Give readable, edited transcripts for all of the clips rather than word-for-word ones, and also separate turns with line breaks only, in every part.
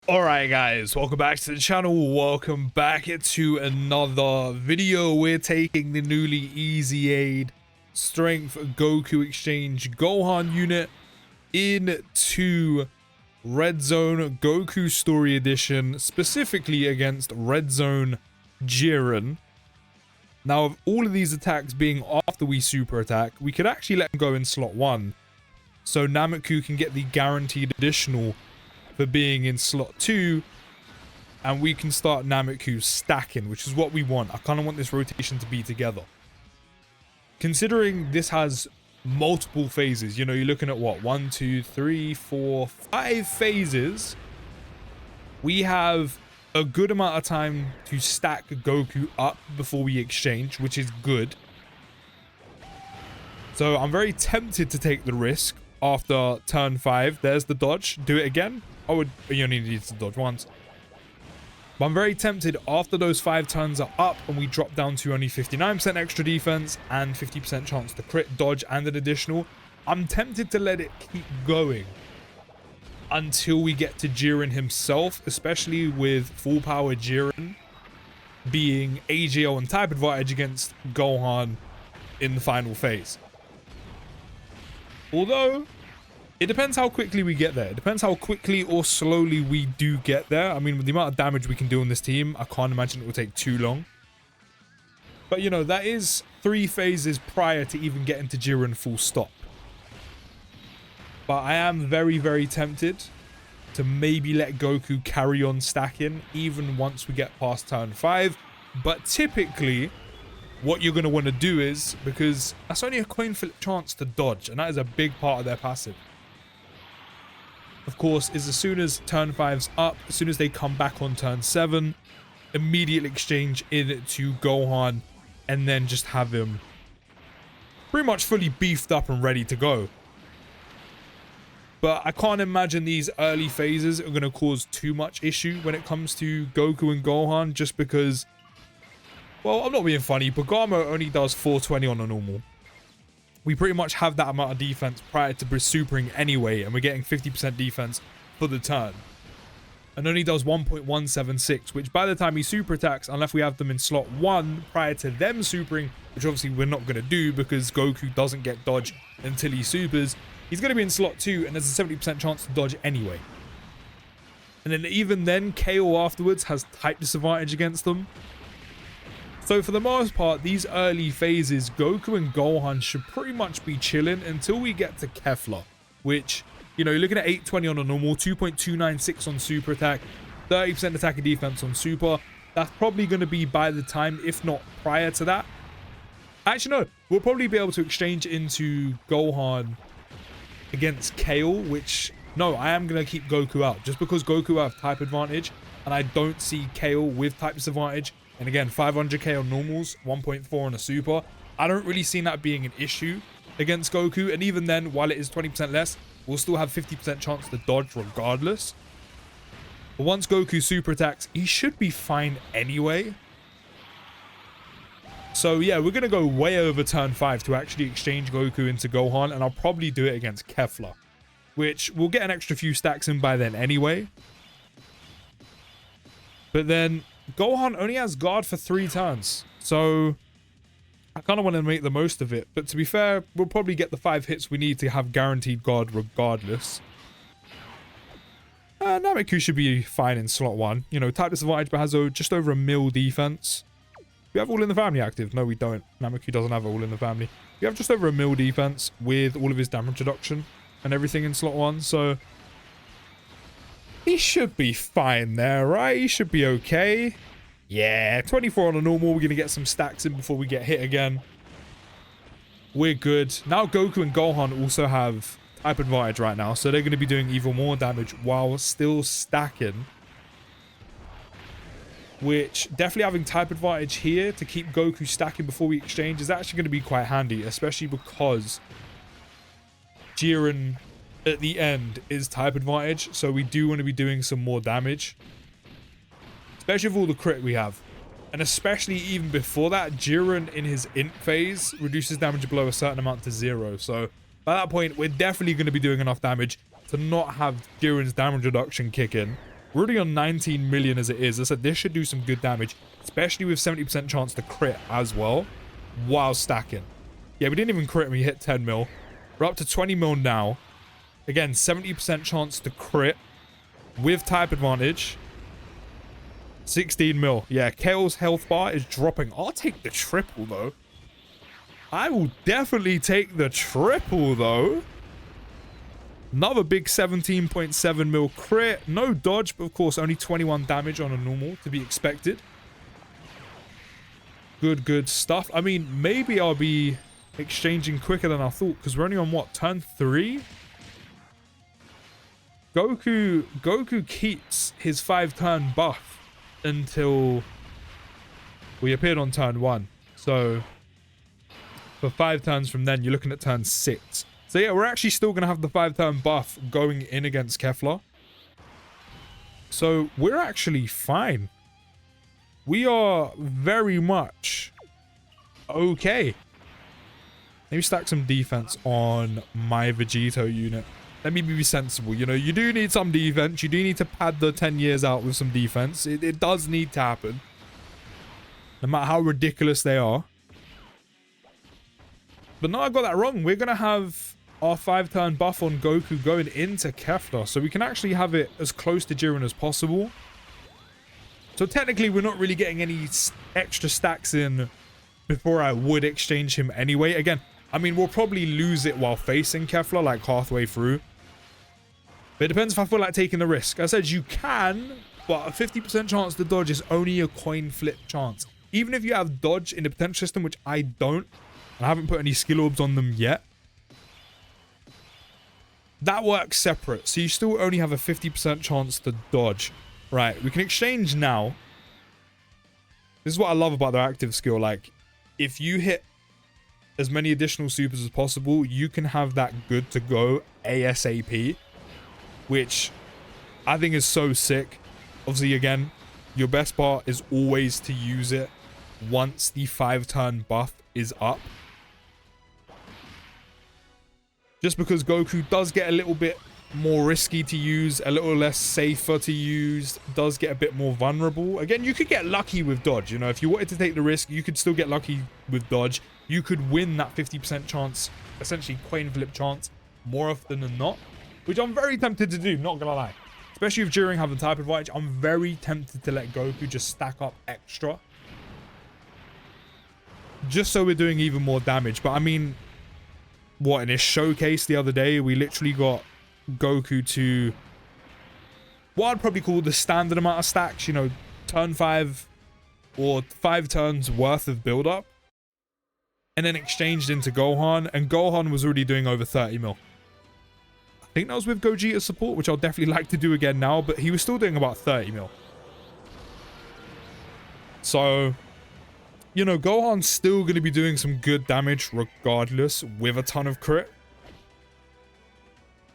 Alright guys, welcome back to the channel, welcome back to another video. We're taking the newly EZA Strength Goku Exchange Gohan unit into Red Zone Goku Story Edition, specifically against Red Zone Jiren. Now, of all of these attacks being after we super attack, we could actually let him go in slot 1, so Nameku can get the guaranteed additional for being in slot 2, and we can start Nameku stacking, which is what we want. I kind of want this rotation to be together. Considering this has multiple phases, you know, you're looking at what, 1, 2, 3, 4, 5 phases. We have a good amount of time to stack Goku up before we exchange, which is good. So I'm very tempted to take the risk after turn 5. There's the dodge. Do it again. Oh, you only need to dodge once. But I'm very tempted after those 5 turns are up and we drop down to only 59% extra defense and 50% chance to crit, dodge, and an additional. I'm tempted to let it keep going until we get to Jiren himself, especially with full power Jiren being AGL and type advantage against Gohan in the final phase. Although, it depends how quickly we get there. It depends how quickly or slowly we do get there. I mean, with the amount of damage we can do on this team, I can't imagine it will take too long. But, you know, that is 3 phases prior to even getting to Jiren full stop. But I am very, very tempted to maybe let Goku carry on stacking even once we get past turn 5. But typically, what you're going to want to do is, because that's only a coin flip chance to dodge, and that is a big part of their passive, of course, is as soon as turn 5's up, as soon as they come back on turn 7, immediate exchange into Gohan, and then just have him pretty much fully beefed up and ready to go. But I can't imagine these early phases are going to cause too much issue when it comes to Goku and Gohan, just because, well, I'm not being funny, but Gamo only does 420 on a normal. We pretty much have that amount of defense prior to supering anyway, and we're getting 50% defense for the turn. And only does 1.176, which by the time he super attacks, unless we have them in slot 1 prior to them supering, which obviously we're not going to do because Goku doesn't get dodge until he supers, he's going to be in slot 2, and there's a 70% chance to dodge anyway. And then even then, KO afterwards has type disadvantage against them. So for the most part, these early phases, Goku and Gohan should pretty much be chilling until we get to Kefla, which, you know, you're looking at 820 on a normal, 2.296 on super attack, 30% attack and defense on super. That's probably going to be by the time, if not prior to that. Actually, no, we'll probably be able to exchange into Gohan against Kale, which, no, I am going to keep Goku out, just because Goku will have type advantage, and I don't see Kale with type disadvantage. And again, 500k on normals, 1.4 on a super. I don't really see that being an issue against Goku. And even then, while it is 20% less, we'll still have 50% chance to dodge regardless. But once Goku super attacks, he should be fine anyway. So yeah, we're going to go way over turn 5 to actually exchange Goku into Gohan. And I'll probably do it against Kefla, which we'll get an extra few stacks in by then anyway. But then Gohan only has guard for 3 turns, so I kind of want to make the most of it. But to be fair, we'll probably get the 5 hits we need to have guaranteed guard regardless. Nameku should be fine in slot 1. You know, type disadvantage, but has just over a mil defense. We have all in the family active. No, we don't. Nameku doesn't have all in the family. We have just over a mil defense with all of his damage reduction and everything in slot 1, so he should be fine there, right? He should be okay. Yeah, 24 on a normal. We're going to get some stacks in before we get hit again. We're good. Now Goku and Gohan also have type advantage right now, so they're going to be doing even more damage while still stacking. Which, definitely having type advantage here to keep Goku stacking before we exchange is actually going to be quite handy, especially because Jiren at the end is type advantage, so we do want to be doing some more damage, especially with all the crit we have. And especially even before that, Jiren in his int phase reduces damage below a certain amount to 0, so by that point we're definitely going to be doing enough damage to not have Jiren's damage reduction kick in. We're already on 19 million as it is. I said this should do some good damage, especially with 70% chance to crit as well while stacking. Yeah, we didn't even crit when we hit 10 mil. We're up to 20 mil now. Again, 70% chance to crit with type advantage. 16 mil. Yeah, Kale's health bar is dropping. I'll take the triple, though. I will definitely take the triple, though. Another big 17.7 mil crit. No dodge, but of course, only 21 damage on a normal to be expected. Good stuff. I mean, maybe I'll be exchanging quicker than I thought, because we're only on, what, turn 3? Goku keeps his 5-turn buff until we appeared on turn 1. So for 5 turns from then, you're looking at turn 6. So yeah, we're actually still going to have the 5-turn buff going in against Kefla. So we're actually fine. We are very much okay. Let me stack some defense on my Vegito unit. Let me be sensible. You know, you do need some defense. You do need to pad the 10 years out with some defense. It does need to happen. No matter how ridiculous they are. But no, I got that wrong. We're going to have our 5-turn buff on Goku going into Kefla. So we can actually have it as close to Jiren as possible. So technically, we're not really getting any extra stacks in before I would exchange him anyway. Again, I mean, we'll probably lose it while facing Kefla, like halfway through. But it depends if I feel like taking the risk. I said you can, but a 50% chance to dodge is only a coin flip chance. Even if you have dodge in the potential system, which I don't, and I haven't put any skill orbs on them yet, that works separate. So you still only have a 50% chance to dodge. Right, we can exchange now. This is what I love about their active skill. Like, if you hit as many additional supers as possible, you can have that good to go ASAP, which I think is so sick. Obviously, again, your best part is always to use it once the 5-turn buff is up. Just because Goku does get a little bit more risky to use, a little less safer to use, does get a bit more vulnerable. Again, you could get lucky with dodge. You know, if you wanted to take the risk, you could still get lucky with dodge. You could win that 50% chance, essentially coin flip chance, more often than not, which I'm very tempted to do, not gonna lie. Especially if Jiren have the type advantage, I'm very tempted to let Goku just stack up extra. Just so we're doing even more damage. But I mean, what, in his showcase the other day, we literally got Goku to what I'd probably call the standard amount of stacks, you know, turn 5 or 5 turns worth of build up, and then exchanged into Gohan, and Gohan was already doing over 30 mil. I think that was with Gogeta's support, which I'll definitely like to do again now, but he was still doing about 30 mil. So, you know, Gohan's still going to be doing some good damage regardless with a ton of crit.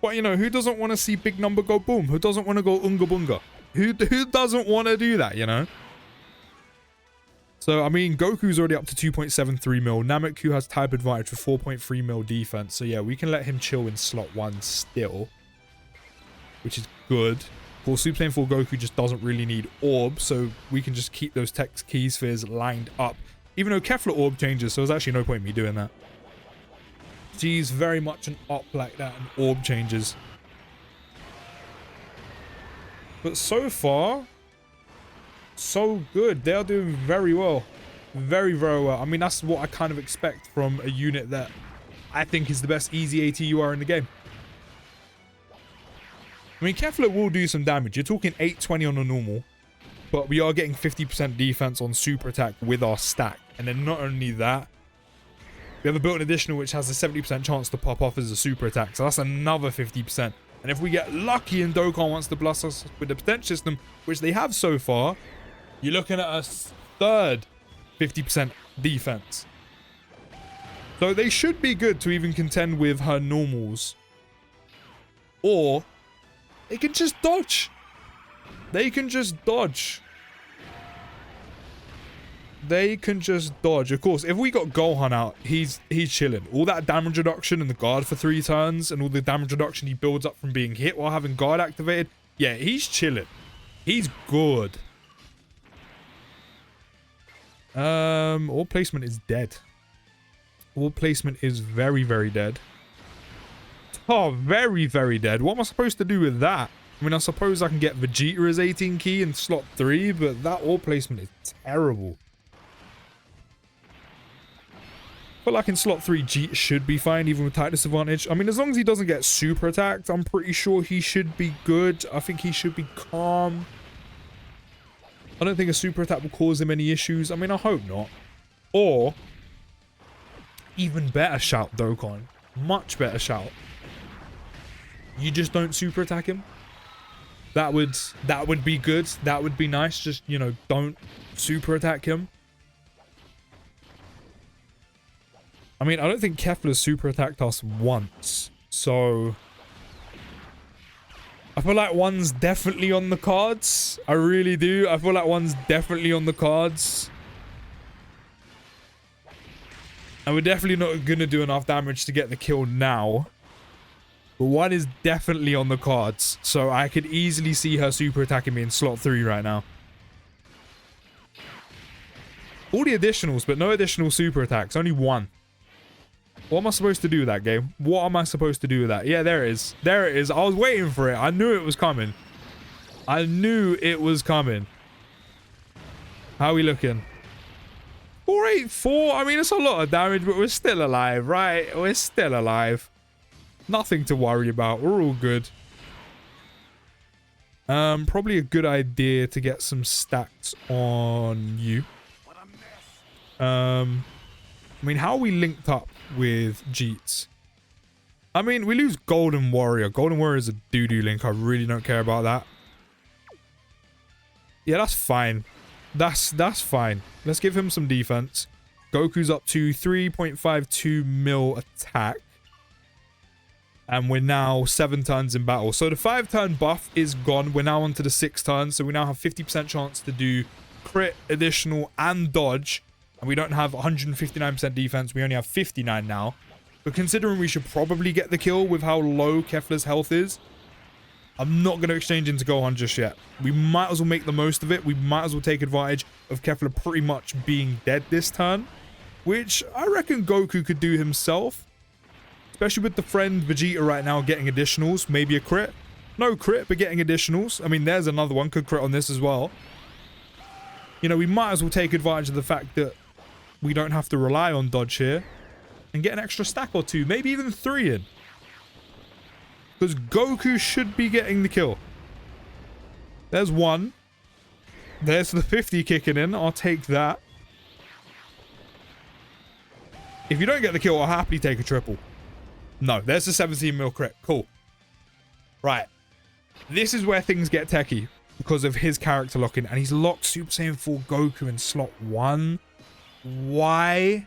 But, you know, who doesn't want to see big number go boom? Who doesn't want to go unga bunga? Who doesn't want to do that, you know? So, I mean, Goku's already up to 2.73 mil. Nameku has type advantage for 4.3 mil defense. So, yeah, we can let him chill in slot 1 still, which is good. Of course, Super Saiyan 4 Goku just doesn't really need orb, so we can just keep those tech key spheres lined up. Even though Kefla orb changes, so there's actually no point in me doing that. He's very much an op like that, and orb changes. But so far, so good. They are doing very well. Very, very well. I mean, that's what I kind of expect from a unit that I think is the best easy ATUR in the game. I mean, Kefla will do some damage. You're talking 820 on a normal, but we are getting 50% defense on super attack with our stack. And then not only that, we have a built-in additional which has a 70% chance to pop off as a super attack. So that's another 50%. And if we get lucky and Dokkan wants to blast us with the potential system, which they have so far, you're looking at a third 50% defense. So they should be good to even contend with her normals. Or they can just dodge. They can just dodge. They can just dodge. Of course, if we got Gohan out, he's chilling. All that damage reduction and the guard for 3 turns and all the damage reduction he builds up from being hit while having guard activated. Yeah, he's chilling. He's good. All placement is dead. All placement is very, very dead. Oh, very, very dead. What am I supposed to do with that? I mean, I suppose I can get Vegeta as 18 key in slot 3, but that all placement is terrible. But like in slot 3, Jeet should be fine, even with type disadvantage. I mean, as long as he doesn't get super attacked, I'm pretty sure he should be good. I think he should be calm. I don't think a super attack will cause him any issues. I mean, I hope not. Or, even better shout, Dokkan. Much better shout. You just don't super attack him. That would be good. That would be nice. Just, you know, don't super attack him. I mean, I don't think Kefla's super attacked us once. So, I feel like one's definitely on the cards. I really do. I feel like one's definitely on the cards. And we're definitely not going to do enough damage to get the kill now. But one is definitely on the cards. So I could easily see her super attacking me in slot 3 right now. All the additionals, but no additional super attacks. Only one. What am I supposed to do with that game? What am I supposed to do with that? Yeah, there it is. There it is. I was waiting for it. I knew it was coming. I knew it was coming. How are we looking? 484. I mean, it's a lot of damage, but we're still alive, right? We're still alive. Nothing to worry about. We're all good. Probably a good idea to get some stats on you. I mean, how are we linked up with Jeets? I mean, we lose Golden Warrior. Golden Warrior is a doo-doo link. I really don't care about that. Yeah, that's fine. That's fine. Let's give him some defense. Goku's up to 3.52 mil attack. And we're now 7 turns in battle. So the 5-turn buff is gone. We're now onto the 6 turns. So we now have 50% chance to do crit, additional, and dodge. And we don't have 159% defense. We only have 59 now. But considering we should probably get the kill with how low Kefla's health is, I'm not going to exchange into Gohan just yet. We might as well make the most of it. We might as well take advantage of Kefla pretty much being dead this turn. Which I reckon Goku could do himself. Especially with the friend Vegeta right now getting additionals. Maybe a crit. No crit, but getting additionals. I mean, there's another one. Could crit on this as well. You know, we might as well take advantage of the fact that we don't have to rely on dodge here. And get an extra stack or 2. Maybe even 3 in. Because Goku should be getting the kill. There's 1. There's the 50 kicking in. I'll take that. If you don't get the kill, I'll happily take a triple. No, there's the 17 mil crit. Cool. Right. This is where things get techie. Because of his character locking. And he's locked Super Saiyan 4 Goku in slot 1. Why?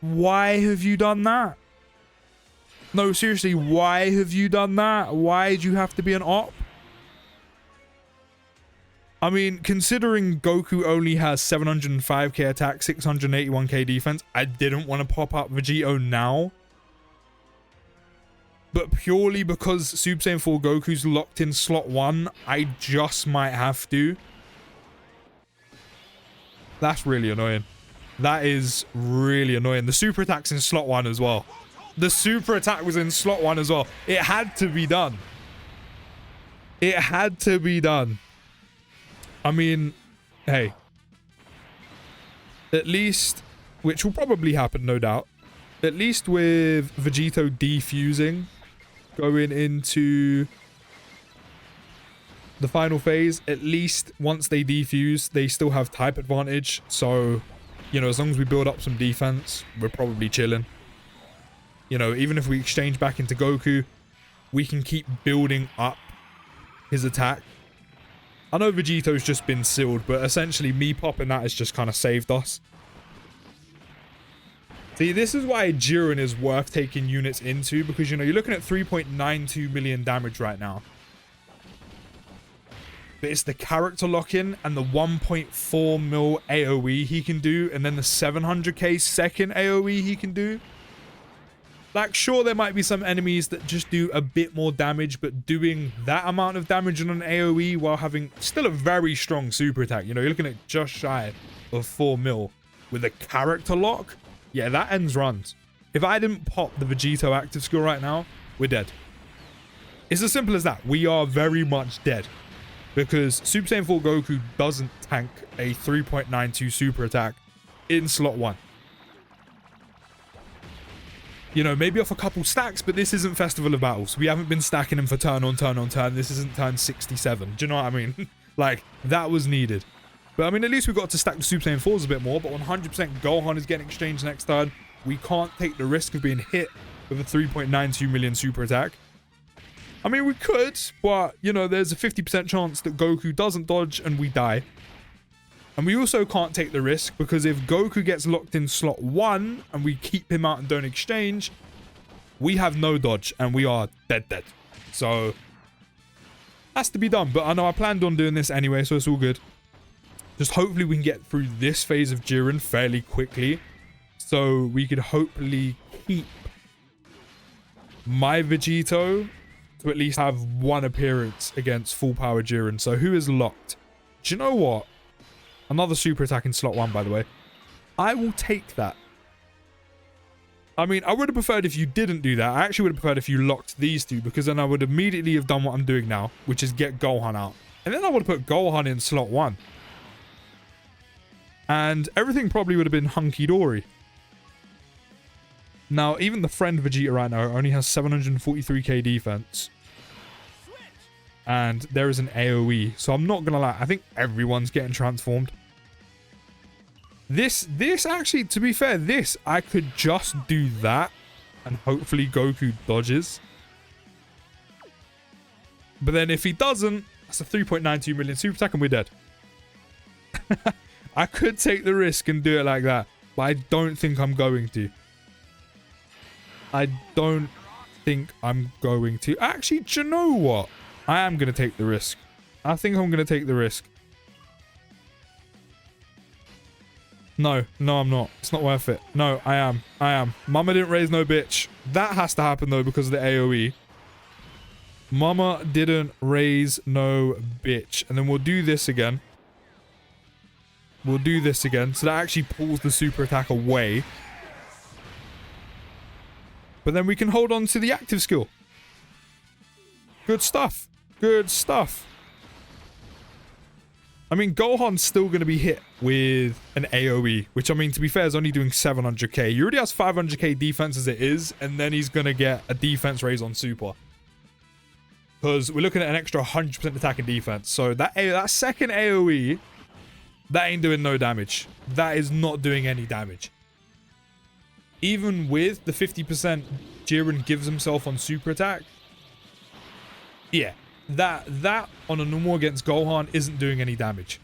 Why have you done that? No, seriously, why have you done that? Why did you have to be an op? I mean, considering Goku only has 705k attack, 681k defense, I didn't want to pop up Vegito now. But purely because Super Saiyan 4 Goku's locked in slot 1, I just might have to. That's really annoying. That is really annoying. The super attack's in slot 1 as well. The super attack was in slot 1 as well. It had to be done. It had to be done. I mean, hey. At least, which will probably happen, no doubt. At least with Vegito defusing, going into the final phase, at least once they defuse, they still have type advantage. So, you know, as long as we build up some defense, we're probably chilling. You know, even if we exchange back into Goku, we can keep building up his attack. I know Vegito's just been sealed, but essentially me popping that has just kind of saved us. See, this is why Jiren is worth taking units into, because, you know, you're looking at 3.92 million damage right now. But it's the character lock-in and the 1.4 mil AoE he can do, and then the 700k second AoE he can do. Like, sure, there might be some enemies that just do a bit more damage, but doing that amount of damage on an AoE while having still a very strong super attack. You know, you're looking at just shy of 4 mil with a character lock. Yeah, that ends runs. If I didn't pop the Vegito active skill right now, we're dead. It's as simple as that. We are very much dead. Because Super Saiyan 4 Goku doesn't tank a 3.92 super attack in slot 1. You know, maybe off a couple stacks, but this isn't Festival of Battles. We haven't been stacking them for turn on turn on turn. This isn't turn 67. Do you know what I mean? Like, that was needed. But I mean, at least we got to stack the Super Saiyan 4s a bit more, but 100% Gohan is getting exchanged next turn. We can't take the risk of being hit with a 3.92 million super attack. I mean, we could, but, you know, there's a 50% chance that Goku doesn't dodge and we die. And we also can't take the risk because if Goku gets locked in slot 1 and we keep him out and don't exchange, we have no dodge and we are dead. So, has to be done. But I know I planned on doing this anyway, so it's all good. Just hopefully we can get through this phase of Jiren fairly quickly. So we could hopefully keep my Vegito to at least have one appearance against full power Jiren. So who is locked? Do you know what? Another super attack in slot 1, by the way. I will take that. I mean, I would have preferred if you didn't do that. I actually would have preferred if you locked these two, because then I would immediately have done what I'm doing now, which is get Gohan out. And then I would have put Gohan in slot 1. And everything probably would have been hunky-dory. Now, even the friend Vegeta right now only has 743k defense. And there is an AoE. So I'm not going to lie. I think everyone's getting transformed. This actually, to be fair, I could just do that. And hopefully Goku dodges. But then if he doesn't, that's a 3.92 million super attack and we're dead. I could take the risk and do it like that. But I don't think I'm going to. I don't think I'm going to. Actually, do you know what? I am going to take the risk. I think I'm going to take the risk. No, I'm not. It's not worth it. No, I am. Mama didn't raise no bitch. That has to happen, though, because of the AoE. Mama didn't raise no bitch. And then we'll do this again. So that actually pulls the super attack away. But then we can hold on to the active skill. Good stuff. I mean, Gohan's still going to be hit with an AoE, which, I mean, to be fair, is only doing 700k. He already has 500k defense as it is, and then he's going to get a defense raise on super. Because we're looking at an extra 100% attack and defense. So that second AoE, that ain't doing no damage. That is not doing any damage. Even with the 50% Jiren gives himself on super attack, yeah, that on a normal against Gohan isn't doing any damage.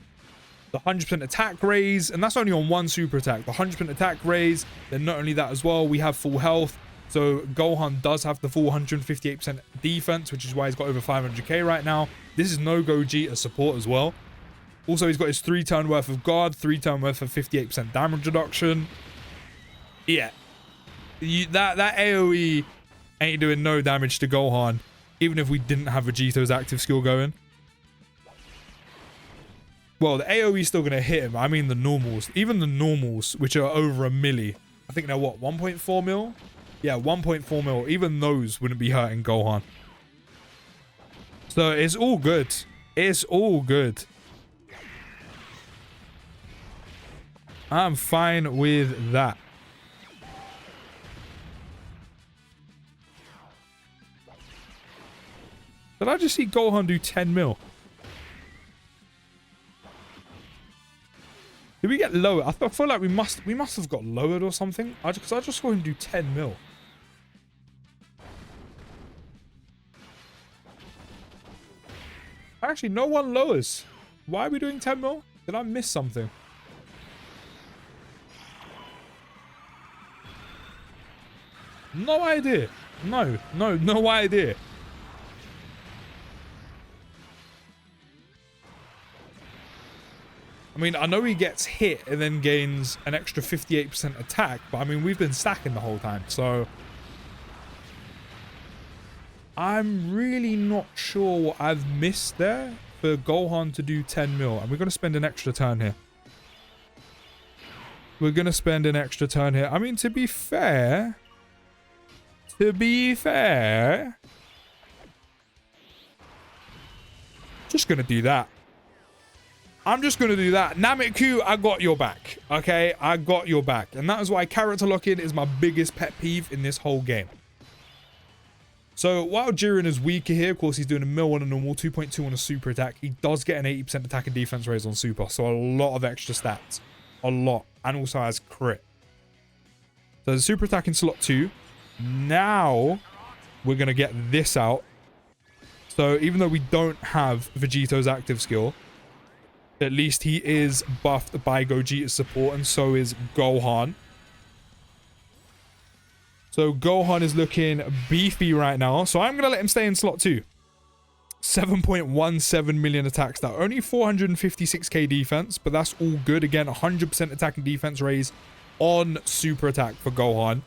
The 100% attack raise, and that's only on one super attack. The 100% attack raise, then not only that as well, we have full health. So Gohan does have the full 158% defense, which is why he's got over 500k right now. This is no Gogeta support as well. Also, he's got his 3 turn worth of guard, 3 turn worth of 58% damage reduction. Yeah. That AoE ain't doing no damage to Gohan, even if we didn't have Vegito's active skill going. Well, the AoE is still going to hit him. I mean the normals. Even the normals, which are over a milli. I think they're what, 1.4 mil? Yeah, 1.4 mil. Even those wouldn't be hurting Gohan. So it's all good. It's all good. I'm fine with that. Did I just see Gohan do 10 mil? Did we get lower? I feel like we must have got lowered or something. Because I just saw him do 10 mil. Actually, no one lowers. Why are we doing 10 mil? Did I miss something? No idea. No idea. I mean, I know he gets hit and then gains an extra 58% attack, but I mean, we've been stacking the whole time, so I'm really not sure what I've missed there for Gohan to do 10 mil. And we're going to spend an extra turn here. We're going to spend an extra turn here. I mean, to be fair, just going to do that. I'm just going to do that. Nameku, I got your back. Okay, I got your back. And that is why character lock-in is my biggest pet peeve in this whole game. So while Jiren is weaker here, of course, he's doing a mil on a normal, 2.2 on a super attack. He does get an 80% attack and defense raise on super. So a lot of extra stats. A lot. And also has crit. So there's super attack in slot 2. Now we're going to get this out. So even though we don't have Vegito's active skill, at least he is buffed by Gogeta's support, and so is Gohan. So Gohan is looking beefy right now. So I'm going to let him stay in slot 2. 7.17 million attacks now. Only 456k defense, but that's all good. Again, 100% attack and defense raise on super attack for Gohan.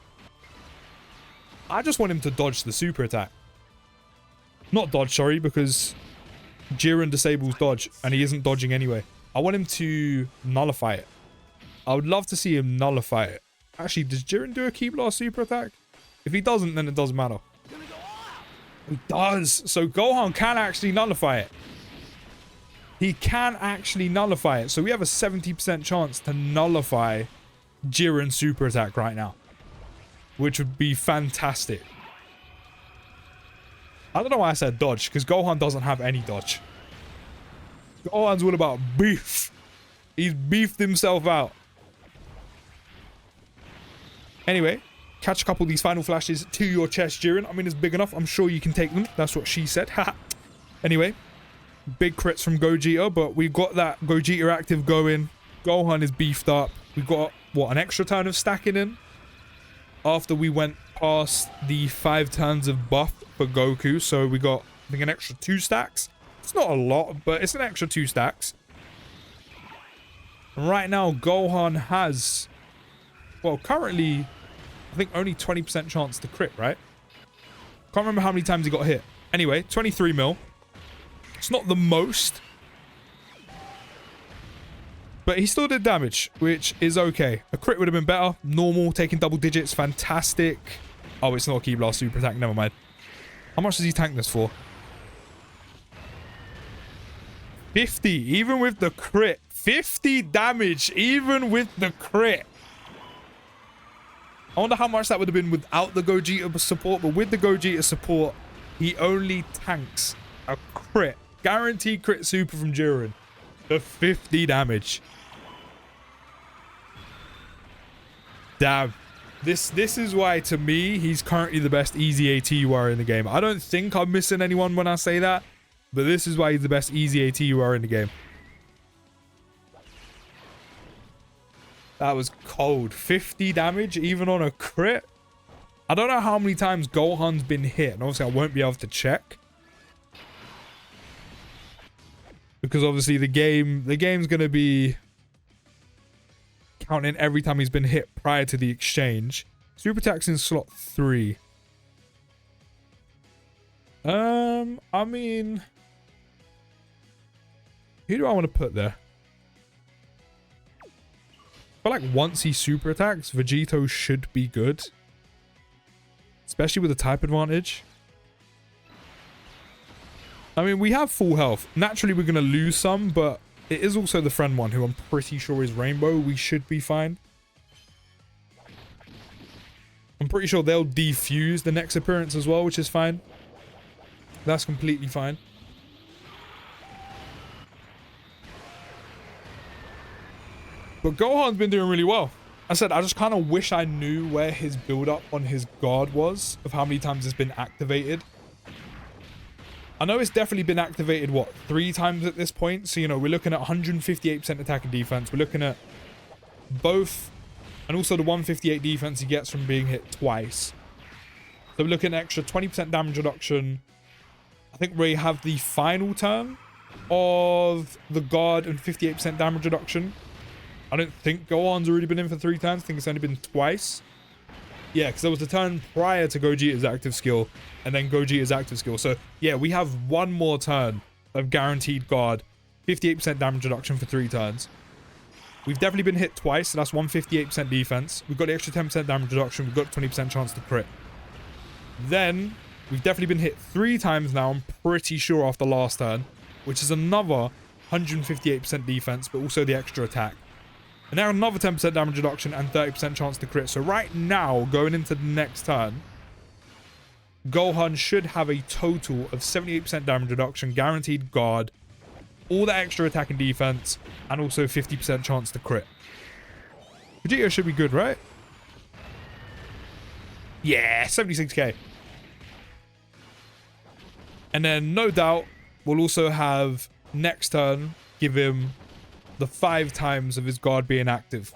I just want him to dodge the super attack. Not dodge, sorry, because Jiren disables dodge, and he isn't dodging anyway. I want him to nullify it. I would love to see him nullify it. Actually, does Jiren do a Ki Blast super attack? If he doesn't, then it doesn't matter. He does. So Gohan can actually nullify it. He can actually nullify it. So we have a 70% chance to nullify Jiren's super attack right now, which would be fantastic. I don't know why I said dodge, because Gohan doesn't have any dodge. Gohan's all about beef. He's beefed himself out. Anyway, catch a couple of these final flashes to your chest, Jiren. I mean, it's big enough. I'm sure you can take them. That's what she said. Anyway, big crits from Gogeta, but we got that Gogeta active going. Gohan is beefed up. We got, what, an extra turn of stacking in? After we went past the 5 turns of buff for Goku. So we got, I think, an extra 2 stacks. It's not a lot, but it's an extra 2 stacks. Right now, Gohan has, well, currently, I think only 20% chance to crit, right? Can't remember how many times he got hit. Anyway, 23 mil. It's not the most, but he still did damage, which is okay. A crit would have been better. Normal, taking double digits, fantastic. Oh, it's not a Ki Blast super attack. Never mind. How much does he tank this for? 50, even with the crit. 50 damage, even with the crit. I wonder how much that would have been without the Gogeta support, but with the Gogeta support, he only tanks a crit. Guaranteed crit super from Jiren. The 50 damage. Damn. This is why, to me, he's currently the best EZA AT warrior in the game. I don't think I'm missing anyone when I say that, but this is why he's the best EZA AT warrior in the game. That was cold. 50 damage, even on a crit. I don't know how many times Gohan's been hit, and obviously I won't be able to check, because obviously the game's gonna be counting every time he's been hit prior to the exchange. Super attack's in slot 3. I mean, who do I want to put there? I feel like once he super attacks, Vegito should be good, especially with the type advantage. I mean, we have full health. Naturally, we're going to lose some, but it is also the friend one, who I'm pretty sure is Rainbow. We should be fine. I'm pretty sure they'll defuse the next appearance as well, which is fine. That's completely fine. But Gohan's been doing really well. I said, I just kind of wish I knew where his build-up on his guard was, of how many times it's been activated. I know it's definitely been activated, what, 3 times at this point? So, you know, we're looking at 158% attack and defense. We're looking at both, and also the 158 defense he gets from being hit twice. So we're looking at extra 20% damage reduction. I think we have the final turn of the guard and 58% damage reduction. I don't think Gohan's already been in for 3 turns. I think it's only been twice. Yeah, because there was the turn prior to Gogeta's active skill and then Gogeta's active skill. So yeah, we have one more turn of guaranteed guard, 58% damage reduction for 3 turns. We've definitely been hit twice, so that's 158% defense. We've got the extra 10% damage reduction. We've got 20% chance to crit. Then we've definitely been hit 3 times now, I'm pretty sure, after last turn, which is another 158% defense, but also the extra attack. And now another 10% damage reduction and 30% chance to crit. So right now, going into the next turn, Gohan should have a total of 78% damage reduction, guaranteed guard, all the extra attack and defense, and also 50% chance to crit. Vegeta should be good, right? Yeah, 76k. And then, no doubt, we'll also have next turn give him the 5 times of his guard being active.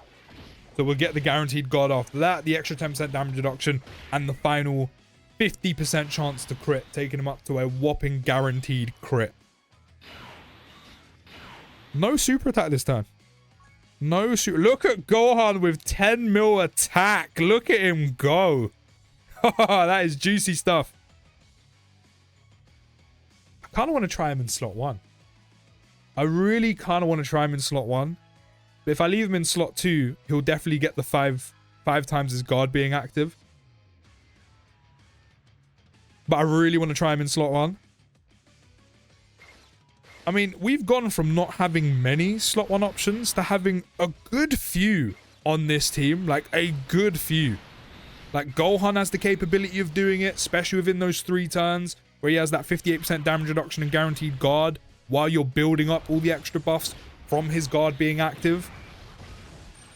So we'll get the guaranteed guard after that, the extra 10% damage reduction, and the final 50% chance to crit, taking him up to a whopping guaranteed crit. No super attack this time. No super. Look at Gohan with 10 mil attack. Look at him go. That is juicy stuff. I kind of want to try him in slot 1. I really kind of want to try him in slot 1. But if I leave him in slot 2, he'll definitely get the 5 times his guard being active. But I really want to try him in slot 1. I mean, we've gone from not having many slot 1 options to having a good few on this team. Like, a good few. Like, Gohan has the capability of doing it, especially within those 3 turns, where he has that 58% damage reduction and guaranteed guard, while you're building up all the extra buffs from his guard being active.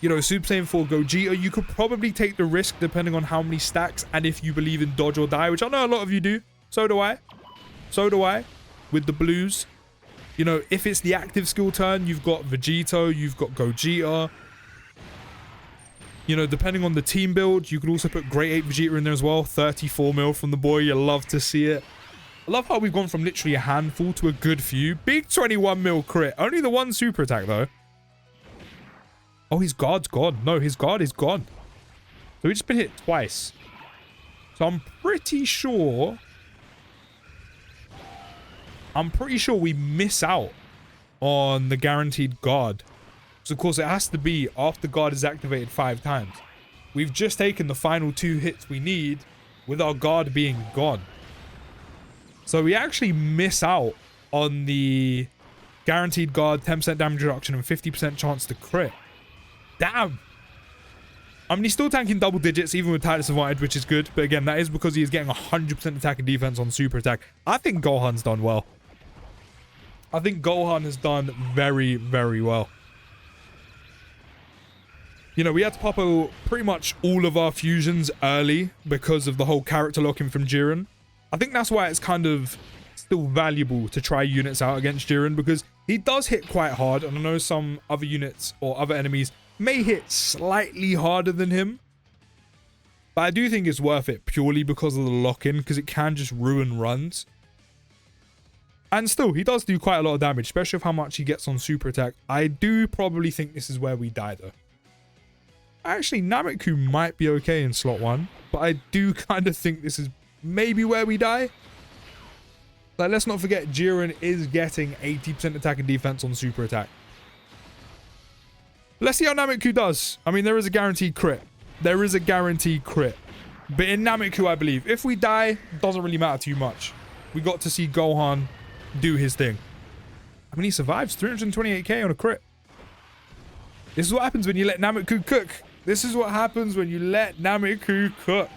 You know, Super Saiyan 4 Gogeta, you could probably take the risk depending on how many stacks and if you believe in dodge or die, which I know a lot of you do. So do I. So do I. With the blues. You know, if it's the active skill turn, you've got Vegito, you've got Gogeta. You know, depending on the team build, you could also put Great Ape Vegeta in there as well. 34 mil from the boy. You love to see it. I love how we've gone from literally a handful to a good few. Big 21 mil crit. Only the 1 super attack, though. Oh, his guard's gone. No, his guard is gone. So we've just been hit twice. So I'm pretty sure we miss out on the guaranteed guard. So, of course, it has to be after guard is activated 5 times. We've just taken the final 2 hits we need with our guard being gone. So we actually miss out on the guaranteed guard, 10% damage reduction, and 50% chance to crit. Damn. I mean, he's still tanking double digits, even with tightness advantage, which is good. But again, that is because he is getting 100% attack and defense on super attack. I think Gohan's done well. I think Gohan has done very, very well. You know, we had to pop pretty much all of our fusions early because of the whole character locking from Jiren. I think that's why it's kind of still valuable to try units out against Jiren, because he does hit quite hard, and I know some other units or other enemies may hit slightly harder than him. But I do think it's worth it purely because of the lock-in, because it can just ruin runs. And still, he does do quite a lot of damage, especially with how much he gets on super attack. I do probably think this is where we die, though. Actually, Nameku might be okay in slot 1, but I do kind of think this is maybe where we die. Like, let's not forget, Jiren is getting 80% attack and defense on super attack. Let's see how Nameku does. I mean, there is a guaranteed crit. There is a guaranteed crit. But in Nameku, I believe, if we die, doesn't really matter too much. We got to see Gohan do his thing. I mean, he survives 328k on a crit. This is what happens when you let Nameku cook. This is what happens when you let Nameku cook.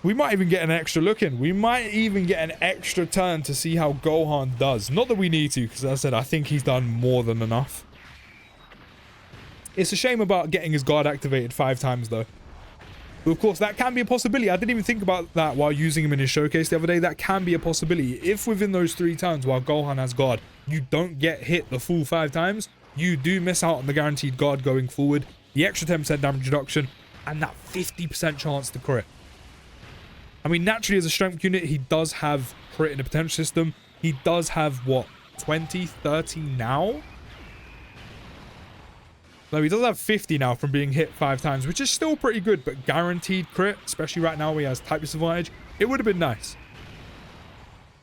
We might even get an extra look in. We might even get an extra turn to see how Gohan does. Not that we need to, because as I said, I think he's done more than enough. It's a shame about getting his guard activated 5 times, though. But of course, that can be a possibility. I didn't even think about that while using him in his showcase the other day. That can be a possibility. If within those 3 turns while Gohan has guard, you don't get hit the full 5 times, you do miss out on the guaranteed guard going forward, the extra 10% damage reduction, and that 50% chance to crit. I mean, naturally, as a strength unit, he does have crit in the potential system. He does have, what, 20, 30 now? No, he does have 50 now from being hit 5 times, which is still pretty good, but guaranteed crit, especially right now where he has type disadvantage, it would have been nice.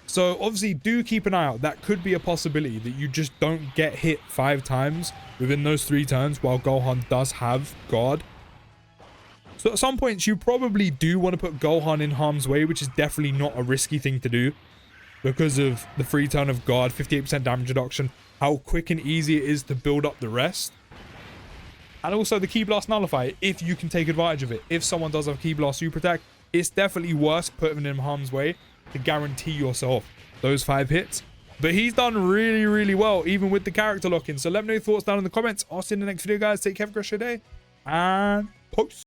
So obviously do keep an eye out. That could be a possibility that you just don't get hit 5 times within those 3 turns while Gohan does have guard. So at some points you probably do want to put Gohan in harm's way, which is definitely not a risky thing to do because of the free turn of guard, 58% damage reduction, how quick and easy it is to build up the rest. And also the Ki Blast Nullifier, if you can take advantage of it. If someone does have Ki Blast Super Attack, it's definitely worth putting him in harm's way to guarantee yourself those 5 hits. But he's done really, really well, even with the character lock-in. So let me know your thoughts down in the comments. I'll see you in the next video, guys. Take care, have a great day, and peace.